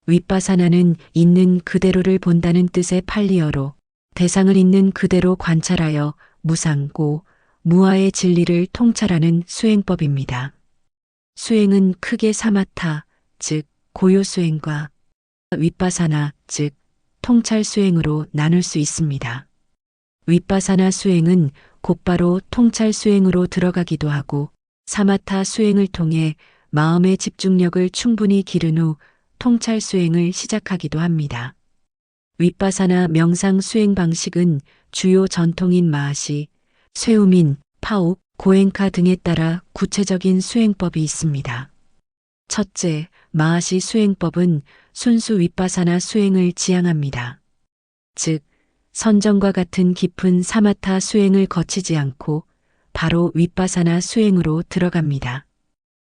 윗바사나는 있는 그대로를 본다는 뜻의 팔리어로 대상을 있는 그대로 관찰하여 무상고, 무아의 진리를 통찰하는 수행법입니다. 수행은 크게 사마타, 즉 고요 수행과 윗바사나, 즉 통찰 수행으로 나눌 수 있습니다. 윗바사나 수행은 곧바로 통찰 수행으로 들어가기도 하고 사마타 수행을 통해 마음의 집중력을 충분히 기른 후 통찰 수행을 시작하기도 합니다. 윗바사나 명상 수행 방식은 주요 전통인 마하시, 쇠우민, 파욱, 고엔카 등에 따라 구체적인 수행법이 있습니다. 첫째, 마하시 수행법은 순수 윗바사나 수행을 지향합니다. 즉, 선정과 같은 깊은 사마타 수행을 거치지 않고 바로 윗바사나 수행으로 들어갑니다.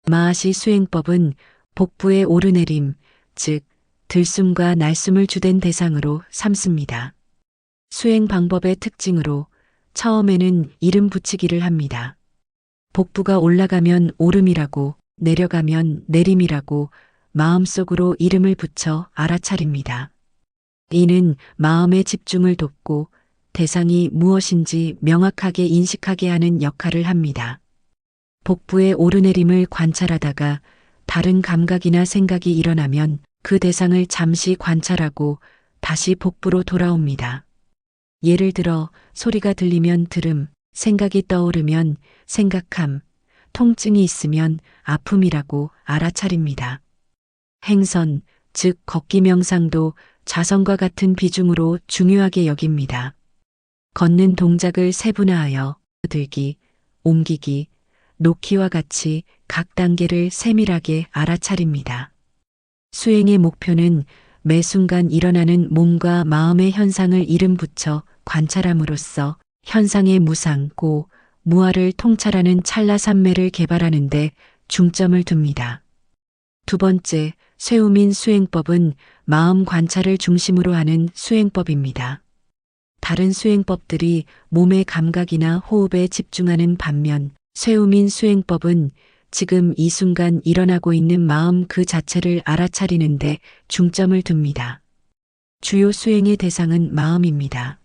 마하시 수행법은 복부의 오르내림, 즉 들숨과 날숨을 주된 대상으로 삼습니다. 수행 방법의 특징으로 처음에는 이름 붙이기를 합니다. 복부가 올라가면 오름이라고, 내려가면 내림이라고 마음속으로 이름을 붙여 알아차립니다. 이는 마음의 집중을 돕고 대상이 무엇인지 명확하게 인식하게 하는 역할을 합니다. 복부의 오르내림을 관찰하다가 다른 감각이나 생각이 일어나면 그 대상을 잠시 관찰하고 다시 복부로 돌아옵니다. 예를 들어 소리가 들리면 들음, 생각이 떠오르면 생각함, 통증이 있으면 아픔이라고 알아차립니다. 행선, 즉 걷기 명상도 자성과 같은 비중으로 중요하게 여깁니다. 걷는 동작을 세분화하여 들기, 옮기기, 놓기와 같이 각 단계를 세밀하게 알아차립니다. 수행의 목표는 매 순간 일어나는 몸과 마음의 현상을 이름 붙여 관찰함으로써 현상의 무상, 고, 무아를 통찰하는 찰나산매를 개발하는 데 중점을 둡니다. 두 번째, 쇠우민 수행법은 마음 관찰을 중심으로 하는 수행법입니다. 다른 수행법들이 몸의 감각이나 호흡에 집중하는 반면 쇠우민 수행법은 지금 이 순간 일어나고 있는 마음 그 자체를 알아차리는 데 중점을 둡니다. 주요 수행의 대상은 마음입니다.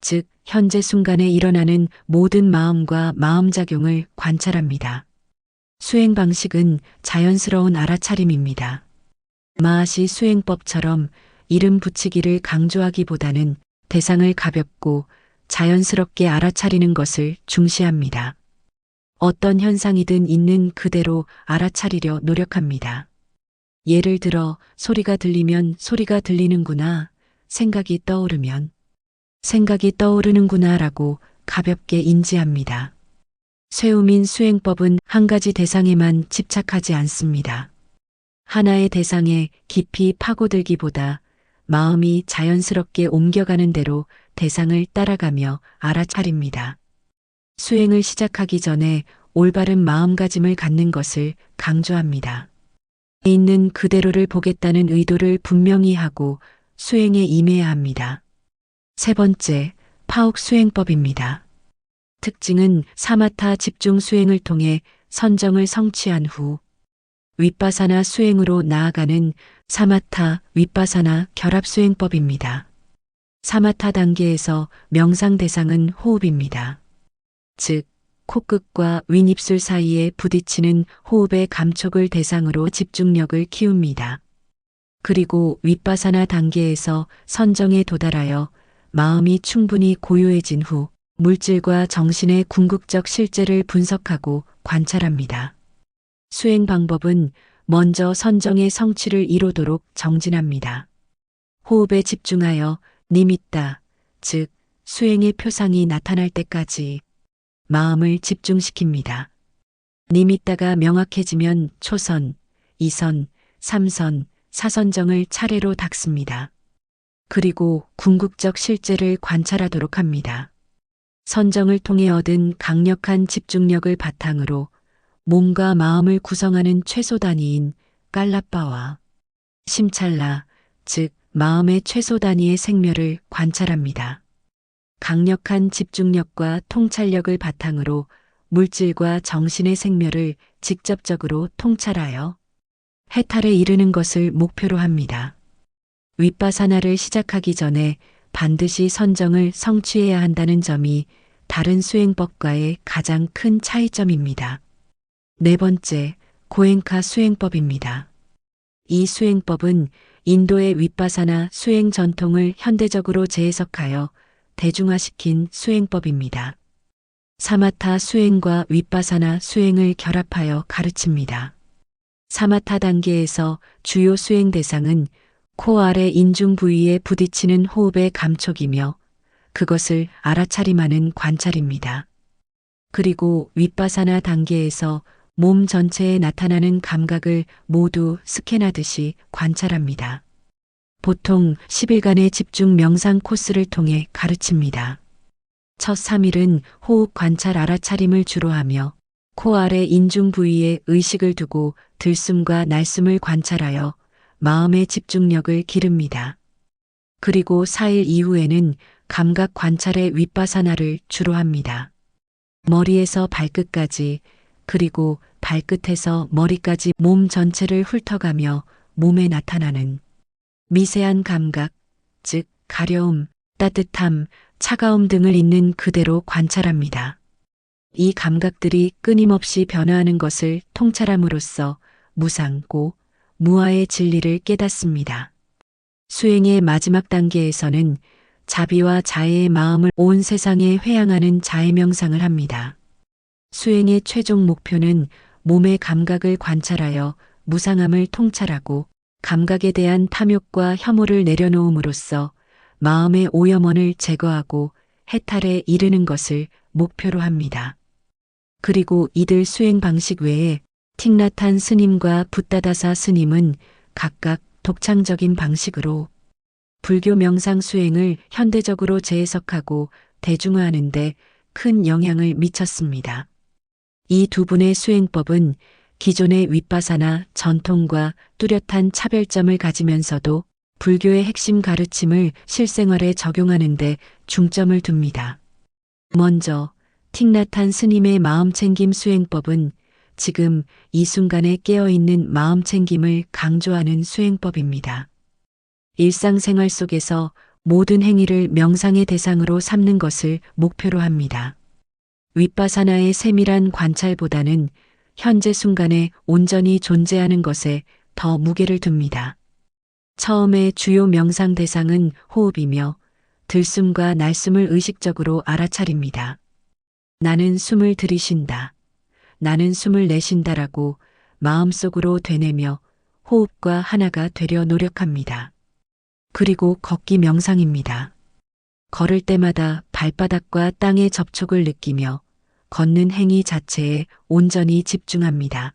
즉, 현재 순간에 일어나는 모든 마음과 마음작용을 관찰합니다. 수행 방식은 자연스러운 알아차림입니다. 마하시 수행법처럼 이름 붙이기를 강조하기보다는 대상을 가볍고 자연스럽게 알아차리는 것을 중시합니다. 어떤 현상이든 있는 그대로 알아차리려 노력합니다. 예를 들어 소리가 들리면 소리가 들리는구나, 생각이 떠오르면 생각이 떠오르는구나 라고 가볍게 인지합니다. 쇠우민 수행법은 한 가지 대상에만 집착하지 않습니다. 하나의 대상에 깊이 파고들기보다 마음이 자연스럽게 옮겨가는 대로 대상을 따라가며 알아차립니다. 수행을 시작하기 전에 올바른 마음가짐을 갖는 것을 강조합니다. 있는 그대로를 보겠다는 의도를 분명히 하고 수행에 임해야 합니다. 세 번째, 파욱 수행법입니다. 특징은 사마타 집중 수행을 통해 선정을 성취한 후 윗바사나 수행으로 나아가는 사마타, 윗바사나 결합 수행법입니다. 사마타 단계에서 명상 대상은 호흡입니다. 즉, 코끝과 윗입술 사이에 부딪히는 호흡의 감촉을 대상으로 집중력을 키웁니다. 그리고 윗바사나 단계에서 선정에 도달하여 마음이 충분히 고요해진 후 물질과 정신의 궁극적 실제를 분석하고 관찰합니다. 수행 방법은 먼저 선정의 성취를 이루도록 정진합니다. 호흡에 집중하여 니미tta, 즉 수행의 표상이 나타날 때까지 마음을 집중시킵니다. 니미tta가 명확해지면 초선, 2선, 3선, 4선정을 차례로 닦습니다. 그리고 궁극적 실제를 관찰하도록 합니다. 선정을 통해 얻은 강력한 집중력을 바탕으로 몸과 마음을 구성하는 최소 단위인 깔라빠와 심찰라, 즉 마음의 최소 단위의 생멸을 관찰합니다. 강력한 집중력과 통찰력을 바탕으로 물질과 정신의 생멸을 직접적으로 통찰하여 해탈에 이르는 것을 목표로 합니다. 윗바사나를 시작하기 전에 반드시 선정을 성취해야 한다는 점이 다른 수행법과의 가장 큰 차이점입니다. 네 번째, 고엔카 수행법입니다. 이 수행법은 인도의 윗바사나 수행 전통을 현대적으로 재해석하여 대중화시킨 수행법입니다. 사마타 수행과 윗바사나 수행을 결합하여 가르칩니다. 사마타 단계에서 주요 수행 대상은 코 아래 인중 부위에 부딪히는 호흡의 감촉이며 그것을 알아차림하는 관찰입니다. 그리고 윗바사나 단계에서 몸 전체에 나타나는 감각을 모두 스캔하듯이 관찰합니다. 보통 10일간의 집중 명상 코스를 통해 가르칩니다. 첫 3일은 호흡 관찰 알아차림을 주로 하며 코 아래 인중 부위에 의식을 두고 들숨과 날숨을 관찰하여 마음의 집중력을 기릅니다. 그리고 4일 이후에는 감각 관찰의 윗바사나를 주로 합니다. 머리에서 발끝까지 그리고 발끝에서 머리까지 몸 전체를 훑어가며 몸에 나타나는 미세한 감각, 즉 가려움, 따뜻함, 차가움 등을 있는 그대로 관찰합니다. 이 감각들이 끊임없이 변화하는 것을 통찰함으로써 무상고, 무아의 진리를 깨닫습니다. 수행의 마지막 단계에서는 자비와 자애의 마음을 온 세상에 회양하는 자애 명상을 합니다. 수행의 최종 목표는 몸의 감각을 관찰하여 무상함을 통찰하고 감각에 대한 탐욕과 혐오를 내려놓음으로써 마음의 오염원을 제거하고 해탈에 이르는 것을 목표로 합니다. 그리고 이들 수행 방식 외에 틱나탄 스님과 붓다다사 스님은 각각 독창적인 방식으로 불교 명상 수행을 현대적으로 재해석하고 대중화하는 데 큰 영향을 미쳤습니다. 이 두 분의 수행법은 기존의 윗바사나 전통과 뚜렷한 차별점을 가지면서도 불교의 핵심 가르침을 실생활에 적용하는 데 중점을 둡니다. 먼저 틱나탄 스님의 마음챙김 수행법은 지금 이 순간에 깨어있는 마음챙김을 강조하는 수행법입니다. 일상생활 속에서 모든 행위를 명상의 대상으로 삼는 것을 목표로 합니다. 윗바사나의 세밀한 관찰보다는 현재 순간에 온전히 존재하는 것에 더 무게를 둡니다. 처음에 주요 명상 대상은 호흡이며 들숨과 날숨을 의식적으로 알아차립니다. 나는 숨을 들이쉰다. 나는 숨을 내쉰다라고 마음속으로 되뇌며 호흡과 하나가 되려 노력합니다. 그리고 걷기 명상입니다. 걸을 때마다 발바닥과 땅의 접촉을 느끼며 걷는 행위 자체에 온전히 집중합니다.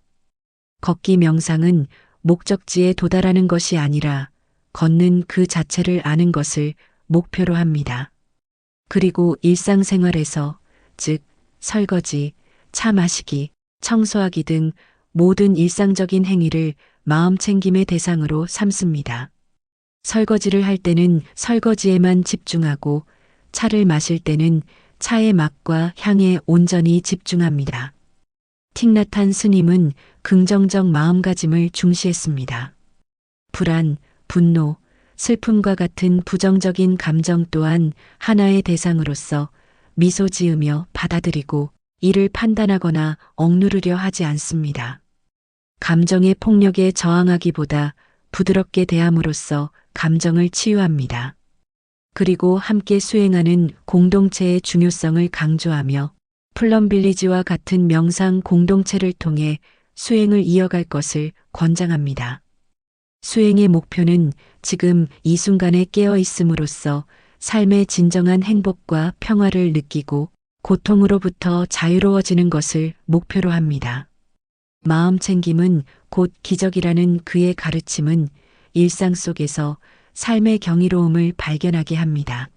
걷기 명상은 목적지에 도달하는 것이 아니라 걷는 그 자체를 아는 것을 목표로 합니다. 그리고 일상생활에서 즉 설거지, 차 마시기, 청소하기 등 모든 일상적인 행위를 마음챙김의 대상으로 삼습니다. 설거지를 할 때는 설거지에만 집중하고 차를 마실 때는 차의 맛과 향에 온전히 집중합니다. 틱나탄 스님은 긍정적 마음가짐을 중시했습니다. 불안, 분노, 슬픔과 같은 부정적인 감정 또한 하나의 대상으로서 미소 지으며 받아들이고 이를 판단하거나 억누르려 하지 않습니다. 감정의 폭력에 저항하기보다 부드럽게 대함으로써 감정을 치유합니다. 그리고 함께 수행하는 공동체의 중요성을 강조하며 플럼빌리지와 같은 명상 공동체를 통해 수행을 이어갈 것을 권장합니다. 수행의 목표는 지금 이 순간에 깨어 있음으로써 삶의 진정한 행복과 평화를 느끼고 고통으로부터 자유로워지는 것을 목표로 합니다. 마음챙김은 곧 기적이라는 그의 가르침은 일상 속에서 삶의 경이로움을 발견하게 합니다.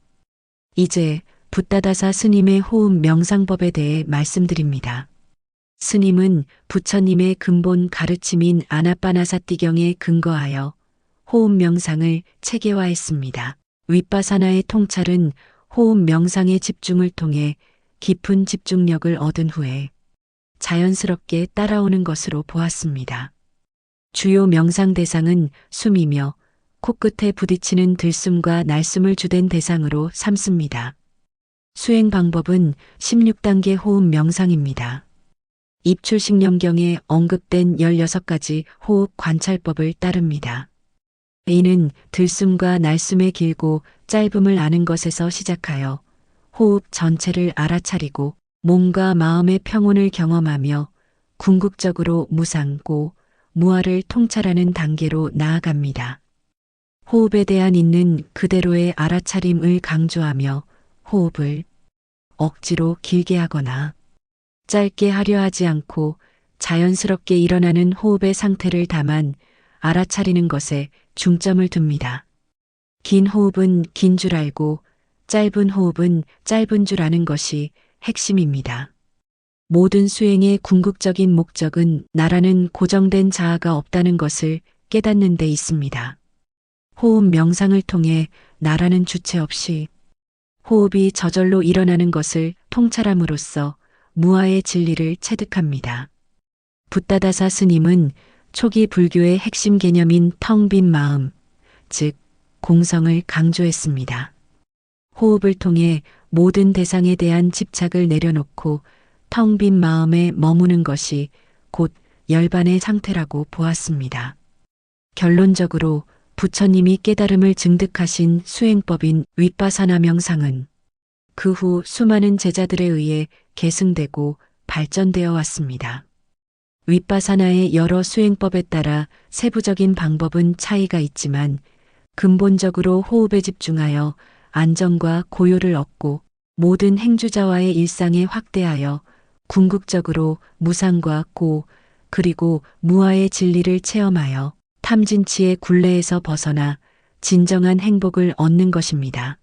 이제 붓다다사 스님의 호흡 명상법에 대해 말씀드립니다. 스님은 부처님의 근본 가르침인 아나빠나사띠경에 근거하여 호흡 명상을 체계화했습니다. 윗바사나의 통찰은 호흡 명상의 집중을 통해 깊은 집중력을 얻은 후에 자연스럽게 따라오는 것으로 보았습니다. 주요 명상 대상은 숨이며 코끝에 부딪히는 들숨과 날숨을 주된 대상으로 삼습니다. 수행 방법은 16단계 호흡 명상입니다. 입출식념경에 언급된 16가지 호흡 관찰법을 따릅니다. A는 들숨과 날숨의 길고 짧음을 아는 것에서 시작하여 호흡 전체를 알아차리고 몸과 마음의 평온을 경험하며 궁극적으로 무상고 무아를 통찰하는 단계로 나아갑니다. 호흡에 대한 있는 그대로의 알아차림을 강조하며 호흡을 억지로 길게 하거나 짧게 하려 하지 않고 자연스럽게 일어나는 호흡의 상태를 다만 알아차리는 것에 중점을 둡니다. 긴 호흡은 긴 줄 알고 짧은 호흡은 짧은 줄 아는 것이 핵심입니다. 모든 수행의 궁극적인 목적은 나라는 고정된 자아가 없다는 것을 깨닫는 데 있습니다. 호흡 명상을 통해 나라는 주체 없이 호흡이 저절로 일어나는 것을 통찰함으로써 무아의 진리를 체득합니다. 붓다다사 스님은 초기 불교의 핵심 개념인 텅 빈 마음, 즉 공성을 강조했습니다. 호흡을 통해 모든 대상에 대한 집착을 내려놓고 텅 빈 마음에 머무는 것이 곧 열반의 상태라고 보았습니다. 결론적으로 부처님이 깨달음을 증득하신 수행법인 윗바사나 명상은 그 후 수많은 제자들에 의해 계승되고 발전되어 왔습니다. 윗바사나의 여러 수행법에 따라 세부적인 방법은 차이가 있지만 근본적으로 호흡에 집중하여 안정과 고요를 얻고 모든 행주자와의 일상에 확대하여 궁극적으로 무상과 고 그리고 무아의 진리를 체험하여 탐진치의 굴레에서 벗어나 진정한 행복을 얻는 것입니다.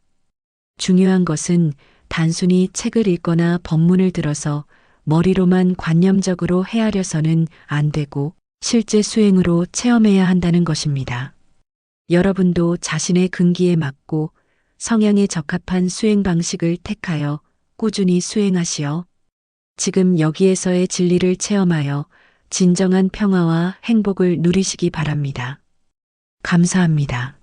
중요한 것은 단순히 책을 읽거나 법문을 들어서 머리로만 관념적으로 헤아려서는 안 되고 실제 수행으로 체험해야 한다는 것입니다. 여러분도 자신의 근기에 맞고 성향에 적합한 수행 방식을 택하여 꾸준히 수행하시어 지금 여기에서의 진리를 체험하여 진정한 평화와 행복을 누리시기 바랍니다. 감사합니다.